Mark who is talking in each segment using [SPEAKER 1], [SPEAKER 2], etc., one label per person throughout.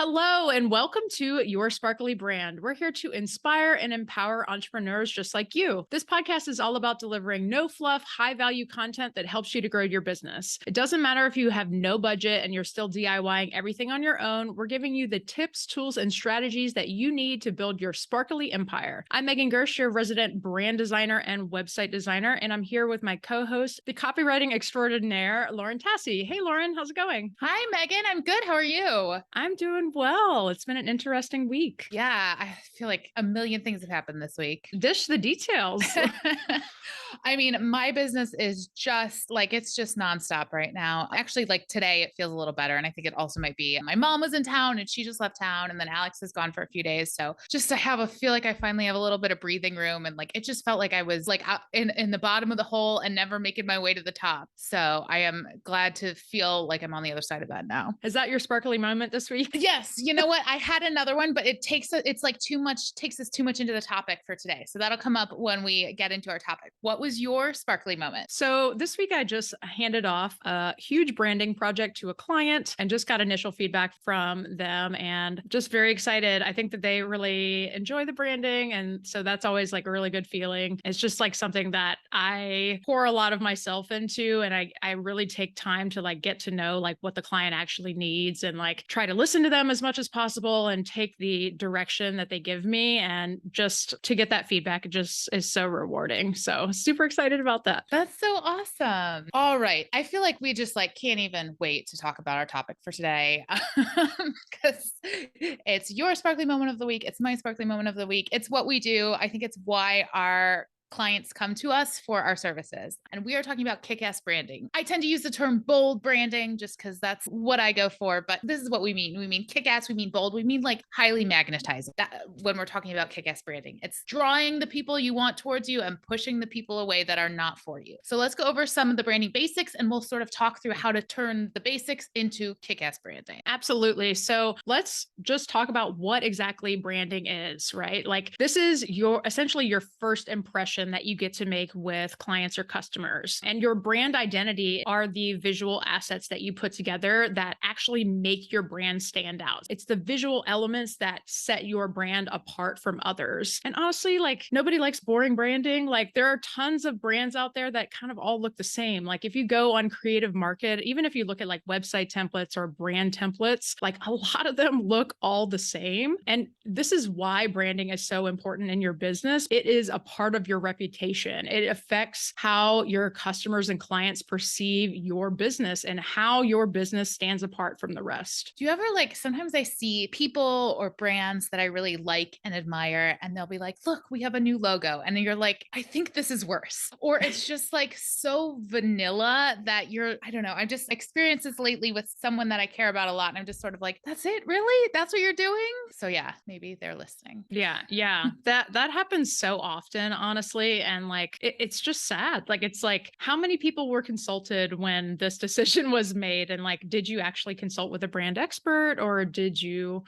[SPEAKER 1] Hello, and welcome to Your Sparkly Brand. We're here to inspire and empower entrepreneurs just like you. This podcast is all about delivering no fluff, high value content that helps you to grow your business. It doesn't matter if you have no budget and you're still DIYing everything on your own. We're giving you the tips, tools, and strategies that you need to build your sparkly empire. I'm Megan Gersh, your resident brand designer and website designer, and I'm here with my co-host, the copywriting extraordinaire, Lauren Tassi. Hey, Lauren, how's it going?
[SPEAKER 2] Hi, Megan. I'm good. How are you?
[SPEAKER 1] I'm doing well. It's been an interesting week.
[SPEAKER 2] Yeah, I feel like a million things have happened this week.
[SPEAKER 1] Dish the details.
[SPEAKER 2] I mean, my business is it's just nonstop right now. Actually, like today, it feels a little better. And I think it also might be my mom was in town and she just left town. And then Alex is gone for a few days. So just to feel like I finally have a little bit of breathing room. And like, it just felt like I was like out in the bottom of the hole and never making my way to the top. So I am glad to feel like I'm on the other side of that now.
[SPEAKER 1] Is that your sparkly moment this week?
[SPEAKER 2] Yes. You know what? I had another one, but takes us too much into the topic for today. So that'll come up when we get into our topic. What was your sparkly moment?
[SPEAKER 1] So this week I just handed off a huge branding project to a client and just got initial feedback from them and just very excited. I think that they really enjoy the branding. And so that's always like a really good feeling. It's just like something that I pour a lot of myself into. And I really take time to like get to know like what the client actually needs and like try to listen to them as much as possible and take the direction that they give me. And just to get that feedback, it just is so rewarding. So super excited about that.
[SPEAKER 2] That's so awesome. All right. I feel like we just like can't even wait to talk about our topic for today because it's your sparkly moment of the week. It's my sparkly moment of the week. It's what we do. I think it's why our clients come to us for our services. And we are talking about kick-ass branding. I tend to use the term bold branding just because that's what I go for, but this is what we mean. We mean kick-ass, we mean bold, we mean like highly magnetizing. That when we're talking about kick-ass branding, it's drawing the people you want towards you and pushing the people away that are not for you. So let's go over some of the branding basics and we'll sort of talk through how to turn the basics into kick-ass branding.
[SPEAKER 1] Absolutely. So let's just talk about what exactly branding is, right? Like this is essentially your first impression that you get to make with clients or customers. And your brand identity are the visual assets that you put together that actually make your brand stand out. It's the visual elements that set your brand apart from others. And honestly, like nobody likes boring branding. Like there are tons of brands out there that kind of all look the same. Like if you go on Creative Market, even if you look at like website templates or brand templates, like a lot of them look all the same. And this is why branding is so important in your business. It is a part of your reputation. It affects how your customers and clients perceive your business and how your business stands apart from the rest.
[SPEAKER 2] Do you ever like, sometimes I see people or brands that I really like and admire, and they'll be like, look, we have a new logo. And then you're like, I think this is worse. Or it's just like so vanilla that I don't know. I've just experienced this lately with someone that I care about a lot. And I'm just sort of like, that's it? Really? That's what you're doing? So yeah, maybe they're listening.
[SPEAKER 1] Yeah. That happens so often, honestly. And like it's just sad. Like it's like how many people were consulted when this decision was made? And like, did you actually consult with a brand expert or did you,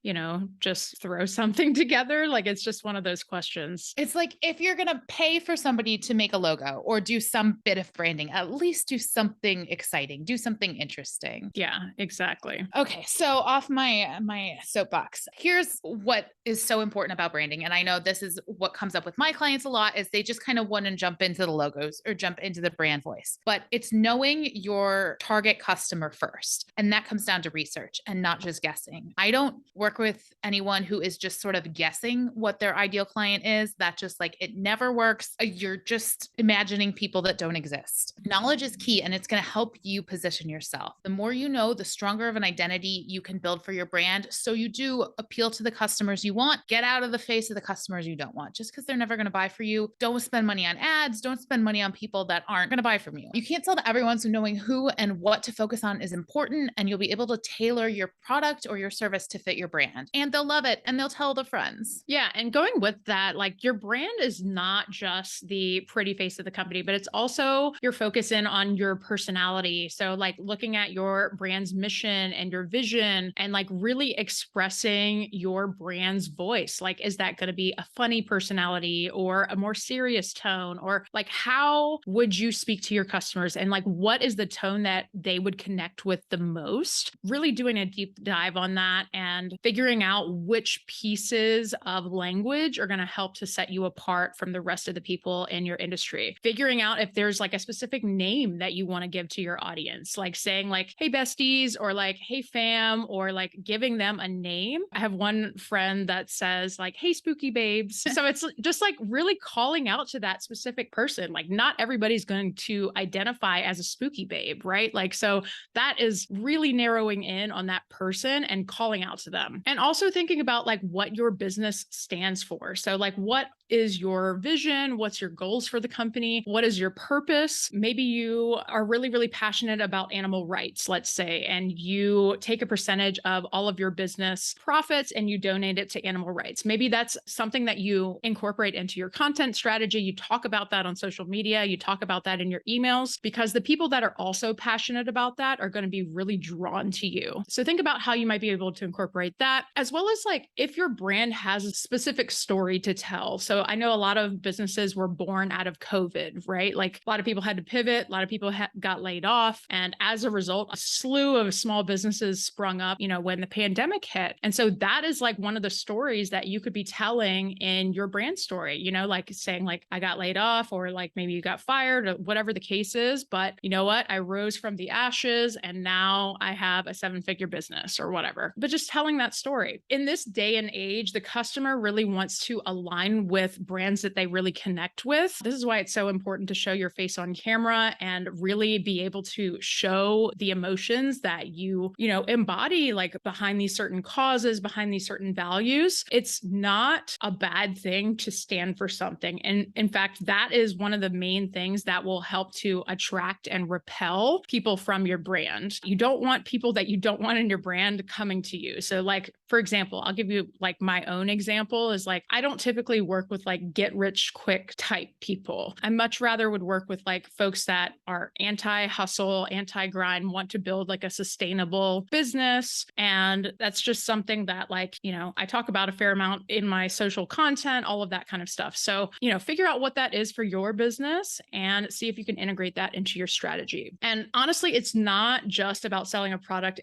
[SPEAKER 1] just throw something together? Like it's just one of those questions.
[SPEAKER 2] It's like if you're going to pay for somebody to make a logo or do some bit of branding, at least do something exciting, do something interesting.
[SPEAKER 1] Yeah, exactly.
[SPEAKER 2] Okay, so off my soapbox. Here's what is so important about branding, and I know this is what comes up with my clients a lot is they just kind of want to jump into the logos or jump into the brand voice. But it's knowing your target customer first, and that comes down to research and not just guessing. I don't work with anyone who is just sort of guessing what their ideal client is. That just like it never works. You're just imagining people that don't exist. Knowledge is key, and it's going to help you position yourself. The more you know, the stronger of an identity you can build for your brand. So you do appeal to the customers you want, get out of the face of the customers you don't want. Just because they're never going to buy for you, don't spend money on ads, don't spend money on people that aren't going to buy from you. You can't sell to everyone, so knowing who and what to focus on is important, and you'll be able to tailor your product or your service to fit your brand. And they'll love it, and they'll tell their friends.
[SPEAKER 1] Yeah. And going with that, like your brand is not just the pretty face of the company, but it's also your focus in on your personality. So like looking at your brand's mission and your vision and like really expressing your brand's voice. Like, is that going to be a funny personality or a more serious serious tone, or like how would you speak to your customers, and like what is the tone that they would connect with the most? Really doing a deep dive on that and figuring out which pieces of language are going to help to set you apart from the rest of the people in your industry. Figuring out if there's like a specific name that you want to give to your audience, like saying like, hey besties, or like, hey fam, or like giving them a name. I have one friend that says like, hey spooky babes. So it's just like really calling out to that specific person. Like not everybody's going to identify as a spooky babe, right? Like, so that is really narrowing in on that person and calling out to them. And also thinking about like what your business stands for. So like, what is your vision? What's your goals for the company? What is your purpose? Maybe you are really, really passionate about animal rights, let's say, and you take a percentage of all of your business profits and you donate it to animal rights. Maybe that's something that you incorporate into your content strategy. You talk about that on social media. You talk about that in your emails, because the people that are also passionate about that are going to be really drawn to you. So think about how you might be able to incorporate that, as well as like if your brand has a specific story to tell. So I know a lot of businesses were born out of COVID, right? Like a lot of people had to pivot, a lot of people got laid off. And as a result, a slew of small businesses sprung up, when the pandemic hit. And so that is like one of the stories that you could be telling in your brand story, like saying like, I got laid off, or like maybe you got fired, or whatever the case is. But you know what? I rose from the ashes and now I have a 7-figure business or whatever. But just telling that story. In this day and age, the customer really wants to align with brands that they really connect with. This is why it's so important to show your face on camera and really be able to show the emotions that you embody, like behind these certain causes, behind these certain values. It's not a bad thing to stand for something. And in fact, that is one of the main things that will help to attract and repel people from your brand. You don't want people that you don't want in your brand coming to you. So like, for example, I'll give you like my own example is like, I don't typically work with like get rich quick type people. I much rather would work with like folks that are anti-hustle, anti-grind, want to build like a sustainable business. And that's just something that like, I talk about a fair amount in my social content, all of that kind of stuff. So, figure out what that is for your business and see if you can integrate that into your strategy. And honestly, it's not just about selling a product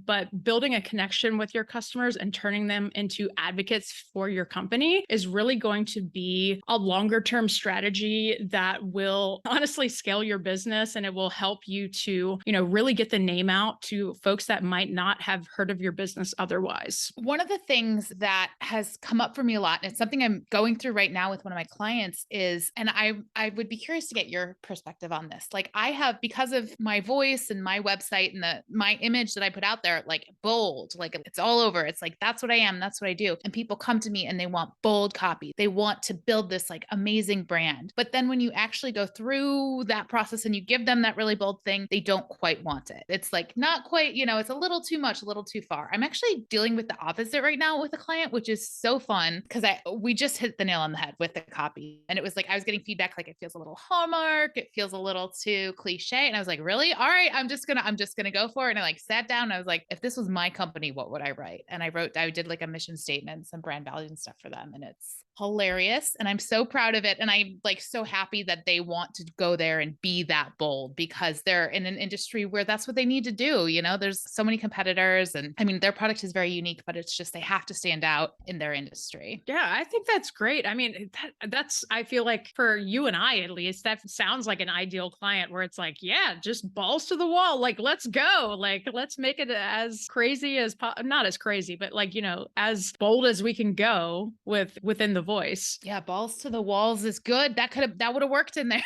[SPEAKER 1] but building a connection with your customers and turning them into advocates for your company is really going to be a longer term strategy that will honestly scale your business, and it will help you to, really get the name out to folks that might not have heard of your business otherwise.
[SPEAKER 2] One of the things that has come up for me a lot, and it's something I'm going through right now with one of my clients is, and I would be curious to get your perspective on this. Like I have, because of my voice and my website and my image that I put out there, like bold, like it's all over. It's like, that's what I am. That's what I do. And people come to me and they want bold copy. They want to build this like amazing brand. But then when you actually go through that process and you give them that really bold thing, they don't quite want it. It's like not quite, it's a little too much, a little too far. I'm actually dealing with the opposite right now with a client, which is so fun because we just hit the nail on the head with the copy. And it was like, I was getting feedback, like it feels a little Hallmark. It feels a little too cliche. And I was like, really? All right. I'm just going to go for it. And I like sat down and I was like, if this was my company, what would I write? And I did like a mission statement, some brand values and stuff for them. And it's hilarious. And I'm so proud of it. And I'm like so happy that they want to go there and be that bold because they're in an industry where that's what they need to do. There's so many competitors and I mean, their product is very unique, but it's just, they have to stand out in their industry.
[SPEAKER 1] Yeah, I think that's great. I mean, that's, I feel like for you and I, at least, that sounds like an ideal client where it's like, yeah, just balls to the wall. Like, let's go. Like, let's make it as crazy as, not as crazy, but like, as bold as we can go within the voice.
[SPEAKER 2] Yeah, balls to the walls is good. That would have worked in there.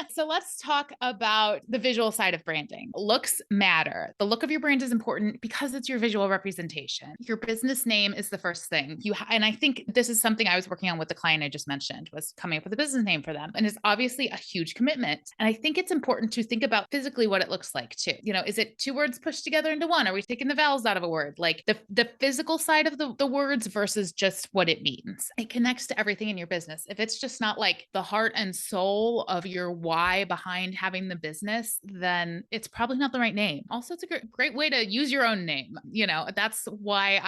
[SPEAKER 2] So let's talk about the visual side of branding. Looks matter. The look of your brand is important because it's your visual representation. Your business name is the first thing and I think this is something I was working on with the client I just mentioned, was coming up with a business name for them. And it's obviously a huge commitment. And I think it's important to think about physically what it looks like too. Is it two words pushed together into one? Are we taking the vowels out of a word? Like the physical side of the words versus just what it means. A connection connects to everything in your business. If it's just not like the heart and soul of your why behind having the business, then it's probably not the right name. Also, it's a great way to use your own name. That's why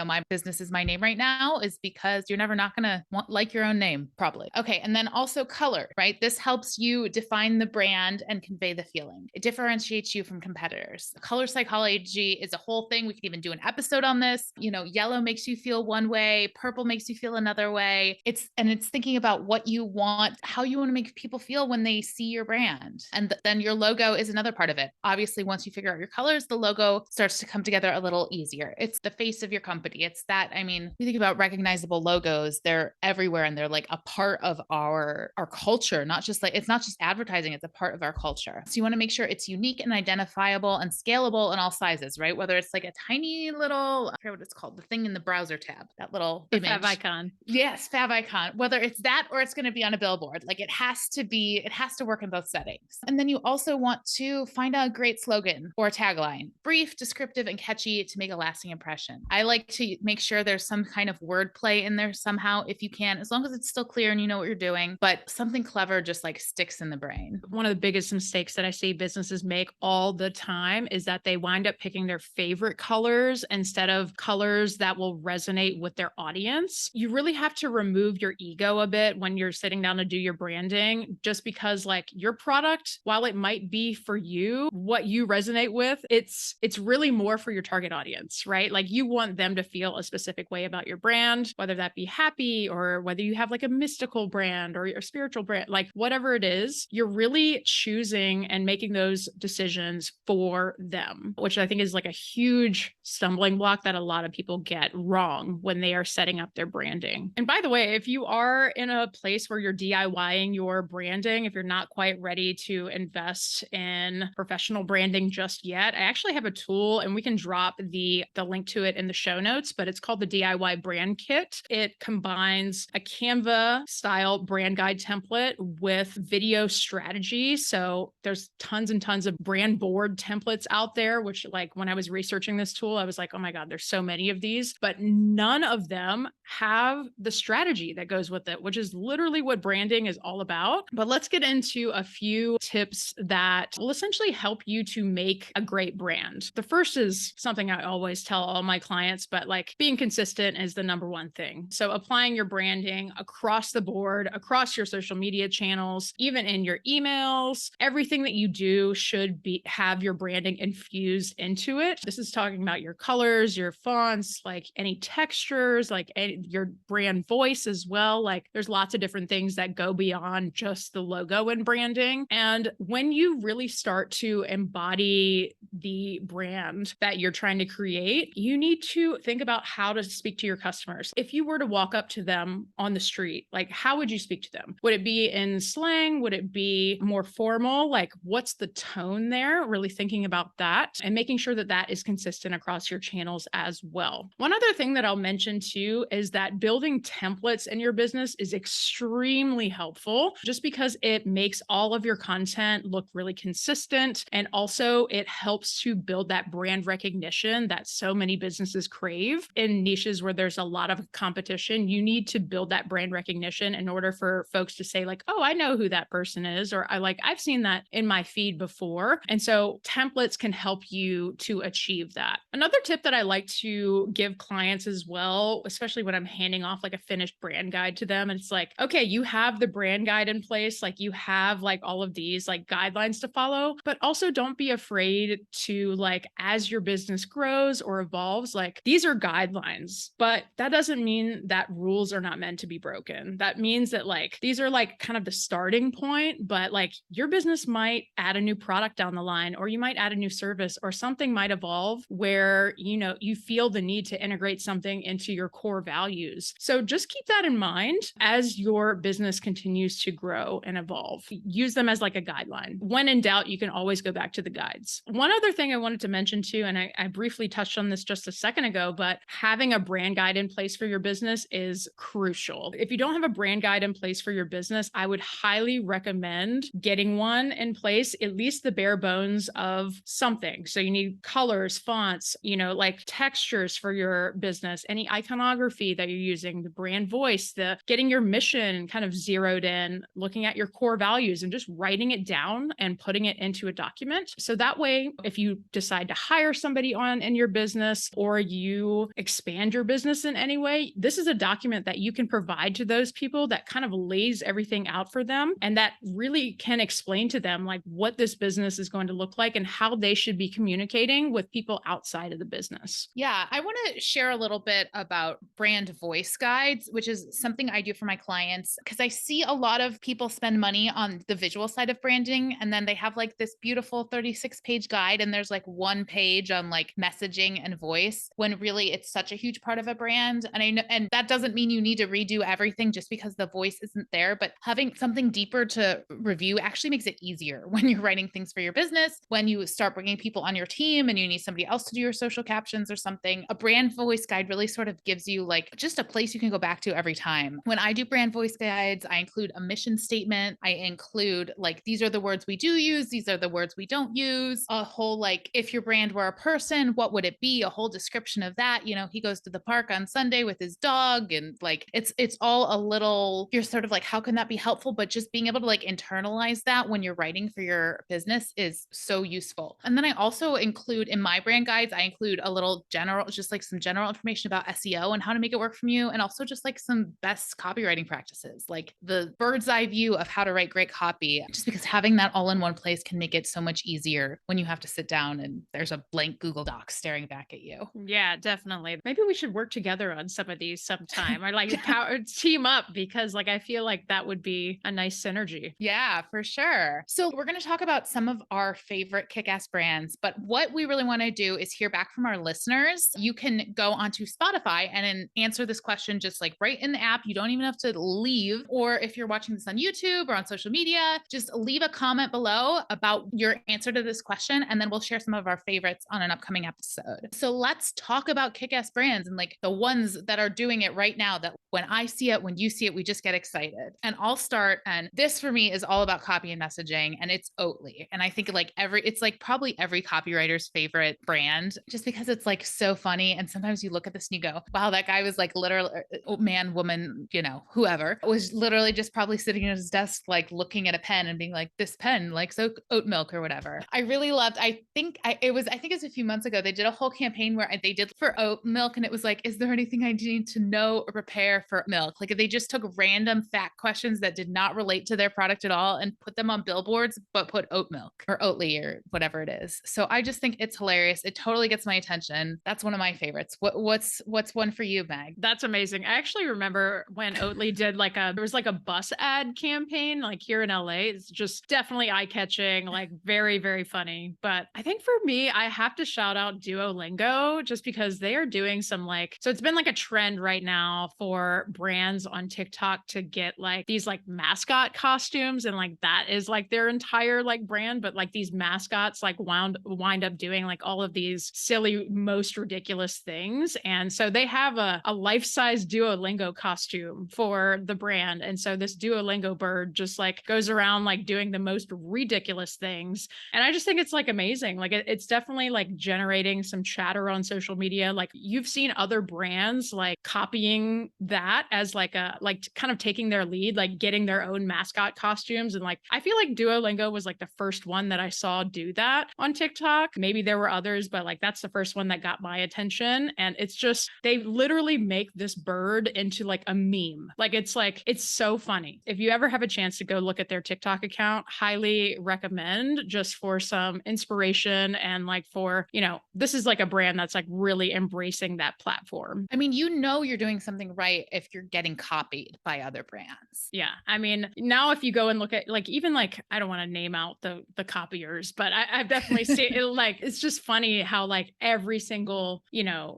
[SPEAKER 2] my business is my name right now, is because you're never not going to want like your own name, probably. Okay. And then also color, right? This helps you define the brand and convey the feeling. It differentiates you from competitors. Color psychology is a whole thing. We could even do an episode on this. Yellow makes you feel one way, purple makes you feel another way. It's thinking about what you want, how you want to make people feel when they see your brand. And then your logo is another part of it. Obviously, once you figure out your colors, the logo starts to come together a little easier. It's the face of your company. It's that, you think about recognizable logos, they're everywhere and they're like a part of our culture, it's not just advertising, it's a part of our culture. So you want to make sure it's unique and identifiable and scalable in all sizes, right? Whether it's like a tiny little, I forget what it's called, the thing in the browser tab, that little
[SPEAKER 1] The
[SPEAKER 2] image.
[SPEAKER 1] fav icon.
[SPEAKER 2] Yes, fav icon. Whether it's that or it's going to be on a billboard, like it has to work in both settings. And then you also want to find a great slogan or tagline, brief, descriptive, and catchy to make a lasting impression. I like to make sure there's some kind of wordplay in there somehow, if you can, as long as it's still clear and you know what you're doing, but something clever just like sticks in the brain.
[SPEAKER 1] One of the biggest mistakes that I see businesses make all the time is that they wind up picking their favorite colors instead of colors that will resonate with their audience. You really have to remove your ego a bit when you're sitting down to do your branding, just because like your product, while it might be for you, what you resonate with, it's really more for your target audience, right? Like you want them to feel a specific way about your brand, whether that be happy or whether you have like a mystical brand or your spiritual brand, like whatever it is, you're really choosing and making those decisions for them, which I think is like a huge stumbling block that a lot of people get wrong when they are setting up their branding. And by the way, if you are in a place where you're DIYing your branding, if you're not quite ready to invest in professional branding just yet, I actually have a tool and we can drop the link to it in the show notes, but it's called the DIY Brand Kit. It combines a Canva style brand guide template with video strategy. So there's tons and tons of brand board templates out there, which like when I was researching this tool, I was like, oh my God, there's so many of these, but none of them have the strategy that goes with it, which is literally what branding is all about. But let's get into a few tips that will essentially help you to make a great brand. The first is something I always tell all my clients, but like being consistent is the number one thing. So applying your branding across the board, across your social media channels, even in your emails, everything that you do should have your branding infused into it. This is talking about your colors, your fonts, like any textures, like your brand voice as well. Like there's lots of different things that go beyond just the logo and branding. And when you really start to embody the brand that you're trying to create, you need to think about how to speak to your customers. If you were to walk up to them on the street, like how would you speak to them? Would it be in slang? Would it be more formal? Like what's the tone there? Really thinking about that and making sure that that is consistent across your channels as well. One other thing that I'll mention too is that building templates in your business is extremely helpful just because it makes all of your content look really consistent. And also it helps to build that brand recognition that so many businesses crave in niches where there's a lot of competition. You need to build that brand recognition in order for folks to say like, oh, I know who that person is, or I've seen that in my feed before. And so templates can help you to achieve that. Another tip that I like to give clients as well, especially when I'm handing off like a finished brand guide to them, and it's like, okay, you have the brand guide in place, like you have like all of these like guidelines to follow, but also don't be afraid to like, as your business grows or evolves, like these are guidelines, but that doesn't mean that rules are not meant to be broken. That means that like, these are like kind of the starting point, but like your business might add a new product down the line, or you might add a new service, or something might evolve where, you feel the need to integrate something into your core values. So just keep that in mind as your business continues to grow and evolve. Use them as like a guideline. When in doubt, you can always go back to the guides. One other thing I wanted to mention too, and I briefly touched on this just a second ago, but having a brand guide in place for your business is crucial. If you don't have a brand guide in place for your business, I would highly recommend getting one in place, at least the bare bones of something. So you need colors, fonts, like textures for your business, any iconography copy that you're using, the brand voice, the getting your mission kind of zeroed in, looking at your core values and just writing it down and putting it into a document. So that way, if you decide to hire somebody on in your business or you expand your business in any way, this is a document that you can provide to those people that kind of lays everything out for them and that really can explain to them like what this business is going to look like and how they should be communicating with people outside of the business.
[SPEAKER 2] Yeah, I want to share a little bit about brand voice guides, which is something I do for my clients because I see a lot of people spend money on the visual side of branding and then they have like this beautiful 36-page guide and there's like one page on like messaging and voice when really it's such a huge part of a brand. And I know, and that doesn't mean you need to redo everything just because the voice isn't there, but having something deeper to review actually makes it easier when you're writing things for your business, when you start bringing people on your team and you need somebody else to do your social captions or something. A brand voice guide really sort of gives you like just a place you can go back to every time. When I do brand voice guides, I include a mission statement. I include like, these are the words we do use. These are the words we don't use. A whole, like, if your brand were a person, what would it be? A whole description of that. You know, he goes to the park on Sunday with his dog and like, it's all a little, you're sort of like, how can that be helpful? But just being able to like internalize that when you're writing for your business is so useful. And then I also include in my brand guides, I include a little general, just like some general information about SEO and how to make it work from you. And also just like some best copywriting practices, like the bird's eye view of how to write great copy, just because having that all in one place can make it so much easier when you have to sit down and there's a blank Google Doc staring back at you.
[SPEAKER 1] Yeah, definitely. Maybe we should work together on some of these sometime or like power team up because like I feel like that would be a nice synergy.
[SPEAKER 2] Yeah, for sure. So we're going to talk about some of our favorite kick-ass brands, but what we really want to do is hear back from our listeners. You can go onto Spotify and then answer this question just like right in the app. You don't even have to leave. Or if you're watching this on YouTube or on social media, just leave a comment below about your answer to this question, and then we'll share some of our favorites on an upcoming episode. So let's talk about kick-ass brands and like the ones that are doing it right now that when I see it, when you see it, we just get excited. And I'll start. And this for me is all about copy and messaging, and it's Oatly. And I think like it's like probably every copywriter's favorite brand, just because it's like so funny. And sometimes you look at this and you go, wow, that guy was like literally man, woman, you know, whoever was literally just probably sitting at his desk, like looking at a pen and being like, this pen likes oat milk or whatever. I really loved, I think it was a few months ago, they did a whole campaign where they did for oat milk. And it was like, is there anything I need to know or prepare for milk? Like they just took random fact questions that did not relate to their product at all and put them on billboards, but put oat milk or Oatly or whatever it is. So I just think it's hilarious. It totally gets my attention. That's one of my favorites. What's one for you, Meg?
[SPEAKER 1] That's amazing. I actually remember when Oatly did there was like a bus ad campaign like here in LA. It's just definitely eye-catching, like very, very funny. But I think for me, I have to shout out Duolingo just because they are doing some so it's been like a trend right now for brands on TikTok to get like these like mascot costumes, and like that is like their entire like brand, but like these mascots like wind up doing like all of these silly, most ridiculous things. And so they have a life-size Duolingo costume for the brand. And so this Duolingo bird just like goes around like doing the most ridiculous things. And I just think it's like amazing. Like it's definitely like generating some chatter on social media. Like you've seen other brands like copying that as like kind of taking their lead, like getting their own mascot costumes. And like I feel like Duolingo was like the first one that I saw do that on TikTok. Maybe there were others, but like that's the first one that got my attention. And it's just they literally make this bird into like a meme. Like it's so funny. If you ever have a chance to go look at their TikTok account, highly recommend, just for some inspiration and like for, this is like a brand that's like really embracing that platform.
[SPEAKER 2] I mean, you're doing something right if you're getting copied by other brands.
[SPEAKER 1] Yeah. I mean, now if you go and look at like, even like, I don't want to name out the copiers, but I've definitely seen it. Like, it's just funny how like every single,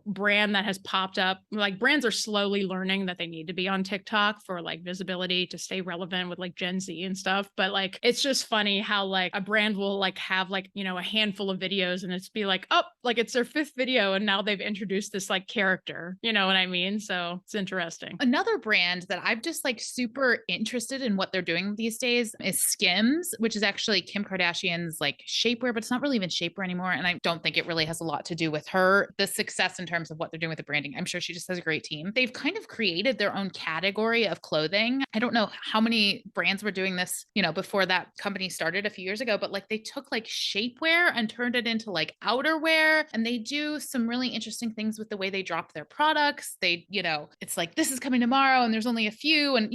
[SPEAKER 1] brand that has popped up, like brands are slowly learning that they need to be on TikTok for like visibility to stay relevant with like Gen Z and stuff. But like, it's just funny how like a brand will like have like, a handful of videos and it's be like, oh, like it's their fifth video. And now they've introduced this like character, you know what I mean? So it's interesting.
[SPEAKER 2] Another brand that I'm just like super interested in what they're doing these days is Skims, which is actually Kim Kardashian's like shapewear, but it's not really even shapewear anymore. And I don't think it really has a lot to do with her, the success in terms of what they're doing with the branding. I'm sure she just has great team. They've kind of created their own category of clothing. I don't know how many brands were doing this, before that company started a few years ago, but like they took like shapewear and turned it into like outerwear. And they do some really interesting things with the way they drop their products. It's like, this is coming tomorrow and there's only a few. And,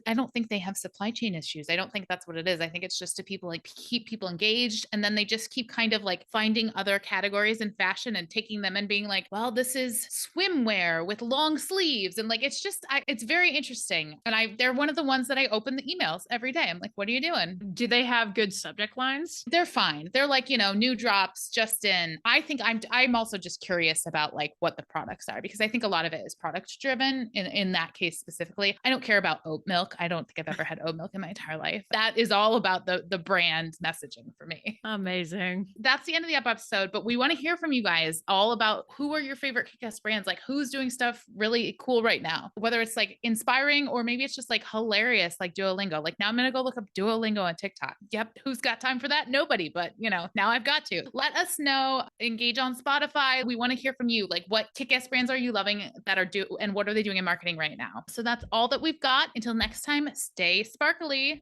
[SPEAKER 2] I don't think they have supply chain issues. I don't think that's what it is. I think it's just to people like keep people engaged. And then they just keep kind of like finding other categories in fashion and taking them and being like, well, this is swimwear with long sleeves. And like, it's very interesting. And they're one of the ones that I open the emails every day. I'm like, what are you doing?
[SPEAKER 1] Do they have good subject lines?
[SPEAKER 2] They're fine. They're like, new drops just in. I think I'm also just curious about like what the products are, because I think a lot of it is product driven in that case specifically. I don't care about oat milk. I don't think I've ever had oat milk in my entire life. That is all about the brand messaging for me.
[SPEAKER 1] Amazing.
[SPEAKER 2] That's the end of the episode, but we want to hear from you guys all about who are your favorite kick-ass brands, like who's doing stuff really cool right now, whether it's like inspiring or maybe it's just like hilarious, like Duolingo. Like now I'm going to go look up Duolingo on TikTok. Yep. Who's got time for that? Nobody, but now I've got to. Let us know, engage on Spotify. We want to hear from you. Like what kick-ass brands are you loving and what are they doing in marketing right now? So that's all that we've got. Until next time, stay sparkly.